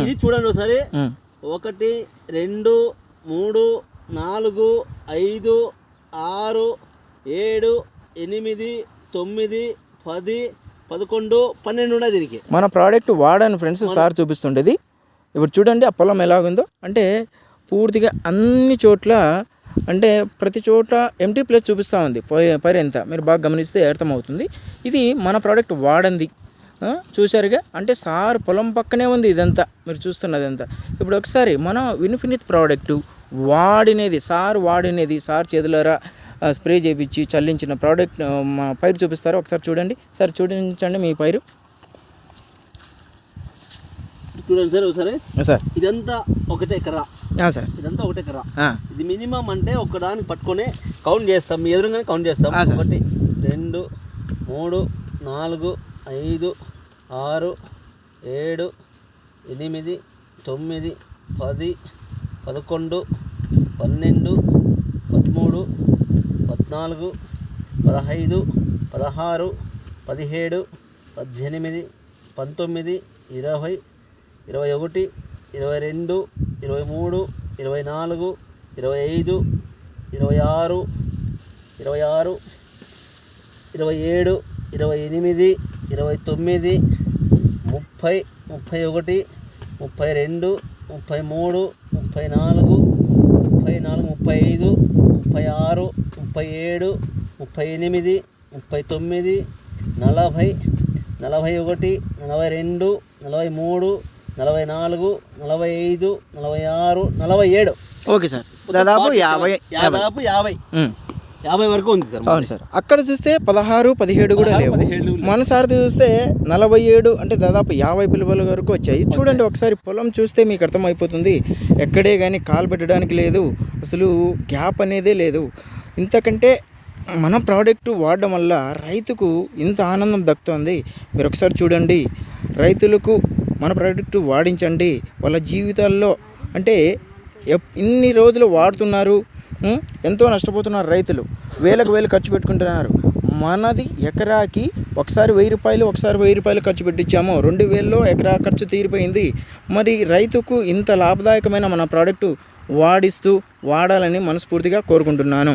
ఇది చూడండి ఒకసారి. 1 2 3 4 5 6 7 8 9 10 11 12 ఉన్నది దీనికి. మన ప్రోడక్ట్ వాడని ఫ్రెండ్స్ సార్ చూపిస్తుండేది. ఇప్పుడు చూడండి ఆ పొలం ఎలాగుందో, అంటే పూర్తిగా అన్ని చోట్ల, అంటే ప్రతి చోట ఎంటీ ప్లేస్ చూపిస్తూ ఉంది పైరు ఎంత. మీరు బాగా గమనిస్తే అర్థమవుతుంది. ఇది మన ప్రోడక్ట్ వాడంది. చూశారుగా, అంటే సార్ పొలం పక్కనే ఉంది ఇదంతా మీరు చూస్తున్నది అంతా. ఇప్పుడు ఒకసారి మన ఇన్ఫినిట్ ప్రోడక్ట్ వాడినది, సార్ చేతులారా స్ప్రే చేయించి చల్లించిన ప్రోడక్ట్ మా పైరు చూపిస్తారు. ఒకసారి చూడండి సార్, చూపించండి మీ పైరు. చూడండి సార్ ఒకసారి. సార్ ఇదంతా 1 ఎకరా సార్, ఇదంతా 1 ఎకరా. ఇది మినిమం అంటే ఒకదాన్ని పట్టుకొని కౌంట్ చేస్తాం, మీ ఎదురుగానే కౌంట్ చేస్తాం. 1 2 3 4 5 6 7 8 9 10 11 12 13 14 15 16 17 18 19 20 21 22 23 24 25 26 27 28 29 30 31 32 33 34 35 36 37 38 39 40 41 42 43 44 45 46 47. ఓకే సార్, దాదాపు 50 వరకు ఉంది సార్. అవును సార్. అక్కడ చూస్తే 16 17 కూడా లేవు. మన సార్ చూస్తే 47, అంటే దాదాపు 50 పిలువల వరకు వచ్చాయి. చూడండి ఒకసారి పొలం చూస్తే మీకు అర్థమైపోతుంది. ఎక్కడే కానీ కాలు పెట్టడానికి లేదు, అసలు గ్యాప్ అనేదే లేదు. ఇంతకంటే మన ప్రోడక్ట్ వాడడం వల్ల రైతుకు ఇంత ఆనందం దక్కుతుంది. మీరు ఒకసారి చూడండి, రైతులకు మన ప్రోడక్ట్ వాడించండి. వాళ్ళ జీవితాల్లో అంటే ఇన్ని రోజులు వాడుతున్నారు, ఎంతో నష్టపోతున్నారు రైతులు, వేలు ఖర్చు పెట్టుకుంటున్నారు. మనది ఎకరాకి ఒకసారి 1000 రూపాయలు, ఒకసారి 1000 రూపాయలు ఖర్చు పెట్టించాము, 2000లో ఎకరా ఖర్చు తీరిపోయింది. మరి రైతుకు ఇంత లాభదాయకమైన మన ప్రోడక్ట్ వాడాలని మనస్ఫూర్తిగా కోరుకుంటున్నాను.